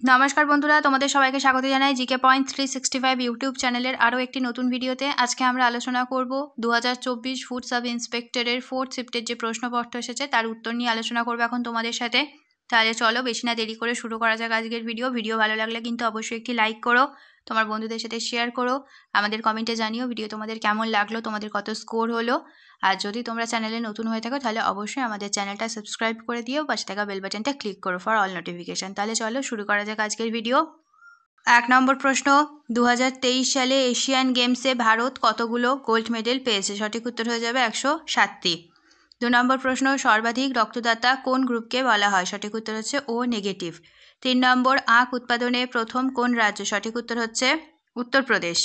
নমস্কার বন্ধুরা, তোমাদের সবাইকে স্বাগত জানাই জিকে পয়েন্ট 365 ইউটিউব চ্যানেলের আরও একটি নতুন ভিডিওতে। আজকে আমরা আলোচনা করব 2024 ফুড সাব ইন্সপেক্টরের 4th শিফটের যে প্রশ্নপত্র এসেছে তার উত্তর নিয়ে আলোচনা করবো এখন তোমাদের সাথে। তাহলে চলো বেশি না দেরি করে শুরু করা যাক আজকের ভিডিও ভালো লাগলে কিন্তু অবশ্যই একটি লাইক করো, তোমার বন্ধুদের সাথে শেয়ার করো, আমাদের কমেন্টে জানিও ভিডিও তোমাদের কেমন লাগলো, তোমাদের কত স্কোর হলো। আর যদি তোমরা চ্যানেলে নতুন হয়ে থাকো তাহলে অবশ্যই আমাদের চ্যানেলটা সাবস্ক্রাইব করে দিও, পাশে থাকা বেল বাটনটা ক্লিক করো ফর অল নোটিফিকেশন। তাহলে চলো শুরু করা যাক আজকের ভিডিও। 1 নম্বর প্রশ্ন, 2023 সালে এশিয়ান গেমসে ভারত কতগুলো গোল্ড মেডেল পেয়েছে? সঠিক উত্তর হয়ে যাবে 107টি। 2 নম্বর প্রশ্ন, সর্বাধিক রক্তদাতা কোন গ্রুপকে বলা হয়? সঠিক উত্তর হচ্ছে ও নেগেটিভ। 3 নম্বর, আখ উৎপাদনে প্রথম কোন রাজ্য? সঠিক উত্তর হচ্ছে উত্তরপ্রদেশ।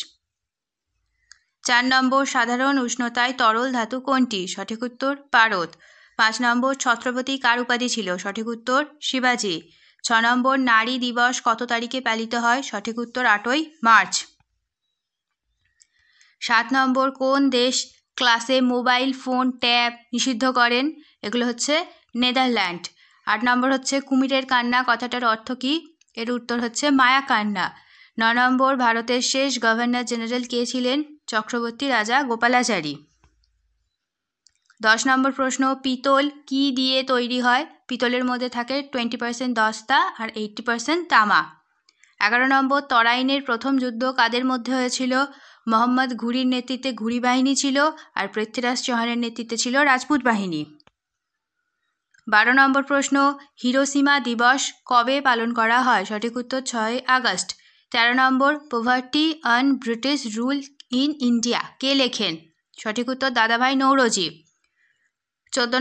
4 নম্বর, সাধারণ উষ্ণতায় তরল ধাতু কোনটি? সঠিক উত্তর পারদ। 5 নম্বর, ছত্রপতি কার উপাধি ছিল? সঠিক উত্তর শিবাজি। 6 নম্বর, নারী দিবস কত তারিখে পালিত হয়? সঠিক উত্তর 8ই মার্চ। 7 নম্বর, কোন দেশ ক্লাসে মোবাইল ফোন ট্যাব নিষিদ্ধ করেন? এগুলো হচ্ছে নেদারল্যান্ড। 8 নম্বর হচ্ছে কুমিরের কান্না কথাটার অর্থ কী? এর উত্তর হচ্ছে মায়া কান্না। 9 নম্বর, ভারতের শেষ গভর্নর জেনারেল কে ছিলেন? চক্রবর্তী রাজা গোপালাচারী। 10 নম্বর প্রশ্ন, পিতল কি দিয়ে তৈরি হয়? পিতলের মধ্যে থাকে 20% দস্তা আর 80% তামা। 11 নম্বর, তরাইনের প্রথম যুদ্ধ কাদের মধ্যে হয়েছিল? মোহাম্মদ ঘুরির নেতৃত্বে ঘুরি বাহিনী ছিল আর পৃথ্বীরাজ চৌহানের নেতৃত্বে ছিল রাজপুত বাহিনী। 12 নম্বর প্রশ্ন, হিরোশিমা দিবস কবে পালন করা হয়? সঠিক উত্তর 6 আগস্ট। 13 নম্বর, poverty on British rule in India কে লেখেন? সঠিক উত্তর দাদাভাই নৌরোজি। 14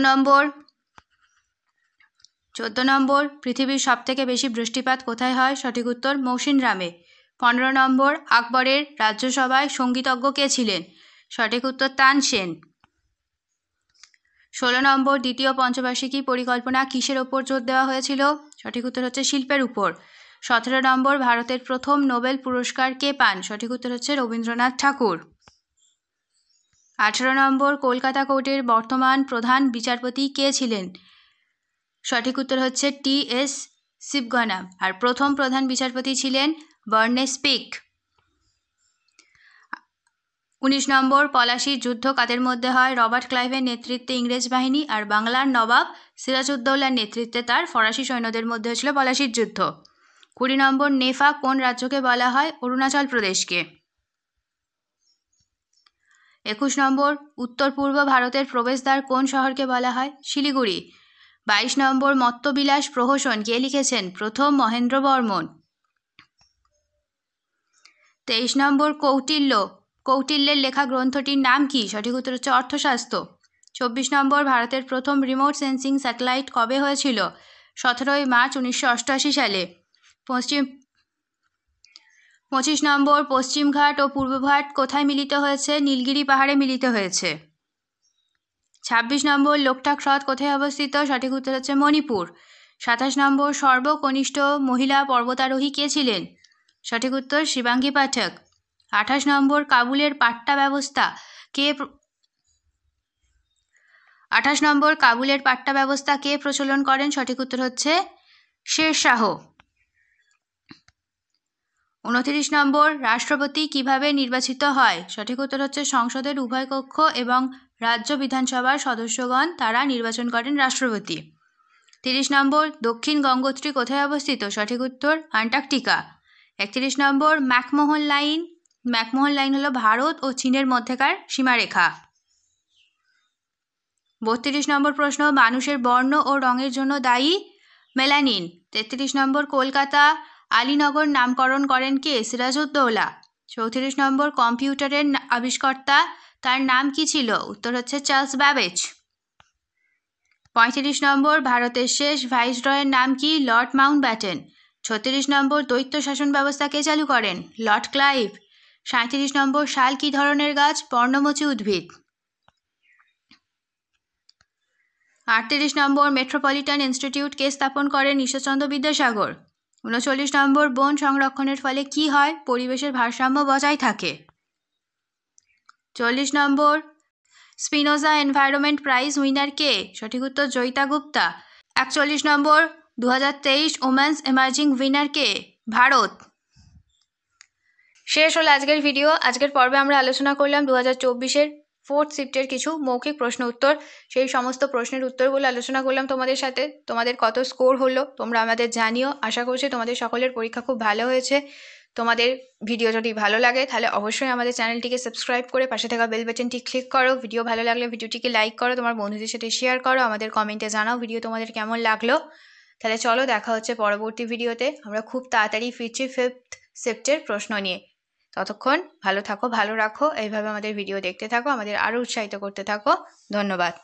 নম্বর, পৃথিবীর সবথেকে বেশি বৃষ্টিপাত কোথায় হয়? সঠিক উত্তর মৌসিনরামে। 15 নম্বর, আকবরের রাজ্যসভায় সঙ্গীতজ্ঞ কে ছিলেন? সঠিক উত্তর তানসেন। 16 নম্বর, দ্বিতীয় পঞ্চবার্ষিকী পরিকল্পনা কিসের ওপর জোর দেওয়া হয়েছিল? সঠিক উত্তর হচ্ছে শিল্পের উপর। 17 নম্বর, ভারতের প্রথম নোবেল পুরস্কার কে পান? সঠিক উত্তর হচ্ছে রবীন্দ্রনাথ ঠাকুর। 18 নম্বর, কলকাতা কোর্টের বর্তমান প্রধান বিচারপতি কে ছিলেন? সঠিক উত্তর হচ্ছে টি.এস. শিবগণা। আর প্রথম প্রধান বিচারপতি ছিলেন বার্নেস পিক। 19 নম্বর, পলাশির যুদ্ধ কাদের মধ্যে হয়? রবার্ট ক্লাইভের নেতৃত্বে ইংরেজ বাহিনী আর বাংলার নবাব সিরাজউদ্দৌলার নেতৃত্বে তার ফরাসি সৈন্যদের মধ্যে হয়েছিল পলাশির যুদ্ধ। 20 নম্বর, নেফা কোন রাজ্যকে বলা হয়? অরুণাচল প্রদেশকে। 21 নম্বর, উত্তর পূর্ব ভারতের প্রবেশদ্বার কোন শহরকে বলা হয়? শিলিগুড়ি। 22 নম্বর, মত্তবিলাস প্রহসন কে লিখেছেন? প্রথম মহেন্দ্র বর্মন। 23 নম্বর, কৌটিল্যের লেখা গ্রন্থটির নাম কি? সঠিক উত্তর হচ্ছে অর্থশাস্ত্র। 24 নম্বর, ভারতের প্রথম রিমোট সেন্সিং স্যাটেলাইট কবে হয়েছিল? 17 মার্চ 1988 সালে। 25 নম্বর, পশ্চিমঘাট ও পূর্বঘাট কোথায় মিলিত হয়েছে? নীলগিরি পাহাড়ে মিলিত হয়েছে। 26 নম্বর, লোকটাক হ্রদ কোথায় অবস্থিত? সঠিক উত্তর হচ্ছে মণিপুর। 27 নম্বর, সর্বকনিষ্ঠ মহিলা পর্বতারোহী কে ছিলেন? সঠিক উত্তর শিবাঙ্গী পাঠক। 28 নম্বর, কাবুলের পাট্টা ব্যবস্থা কে প্রচলন করেন? সঠিক উত্তর হচ্ছে শেরশাহ। 29 নম্বর, রাষ্ট্রপতি কিভাবে নির্বাচিত হয়? সঠিক উত্তর হচ্ছে সংসদের উভয় কক্ষ এবং রাজ্য বিধানসভার সদস্যগণ তারা নির্বাচন করেন রাষ্ট্রপতি। 30 নম্বর, দক্ষিণ গঙ্গোত্রী কোথায় অবস্থিত? সঠিক উত্তর আন্টার্কটিকা। 31 নম্বর, ম্যাকমোহন লাইন হলো ভারত ও চীনের মধ্যেকার সীমারেখা। 32 নম্বর প্রশ্ন, মানুষের বর্ণ ও রঙের জন্য দায়ী মেলানিন। 33 নম্বর, কলকাতা আলীনগর নামকরণ করেন কে? সিরাজউদ্দৌলা। 34 নম্বর, কম্পিউটারের আবিষ্কর্তা তার নাম কি ছিল? উত্তর হচ্ছে চার্লস ব্যাবেজ। 35 নম্বর, ভারতের শেষ ভাইসরয়ের নাম কি? Lord Mountbatten. 36 নম্বর, দ্বৈত শাসন ব্যবস্থা কে চালু করেন? Lord Clive. 37 নম্বর, শাল কি ধরনের গাছ? পর্ণমোচী উদ্ভিদ। 38 নম্বর, মেট্রোপলিটন ইনস্টিটিউট কে স্থাপন করেন? ঈশ্বরচন্দ্র বিদ্যাসাগর। 39 নম্বর, বন সংরক্ষণের ফলে কি হয়? পরিবেশের ভারসাম্য বজায় থাকে। 40 নম্বর, স্পিনোজা এনভায়রনমেন্ট প্রাইজ উইনার কে? সঠিক উত্তর জয়িতা গুপ্তা। 41 নম্বর, 2023 ওমেন্স এমার্জিং উইনার কে? ভারত। শেষ হলো আজকের ভিডিও। আজকের পর্বে আমরা আলোচনা করলাম 2024-এর ফোর্থ শিফটের কিছু মৌখিক প্রশ্ন উত্তর। সেই সমস্ত প্রশ্নের উত্তরগুলো আলোচনা করলাম তোমাদের সাথে। তোমাদের কত স্কোর হলো তোমরা আমাদের জানিও। আশা করছি তোমাদের সকলের পরীক্ষা খুব ভালো হয়েছে। তোমাদের ভিডিও যদি ভালো লাগে তাহলে অবশ্যই আমাদের চ্যানেলটিকে সাবস্ক্রাইব করে পাশে থাকা বেল বাটনটি ক্লিক করো। ভিডিও ভালো লাগলে ভিডিওটিকে লাইক করো, তোমার বন্ধুদের সাথে শেয়ার করো, আমাদের কমেন্টে জানাও ভিডিও তোমাদের কেমন লাগলো। তাহলে চলো দেখা হচ্ছে পরবর্তী ভিডিওতে। আমরা খুব তাড়াতাড়ি ফিরছি ফিফথ শিফটের প্রশ্ন নিয়ে। ততক্ষণ ভালো থাকো, ভালো রাখো, এইভাবে আমাদের ভিডিও দেখতে থাকো, আমাদের আরও উৎসাহিত করতে থাকো। ধন্যবাদ।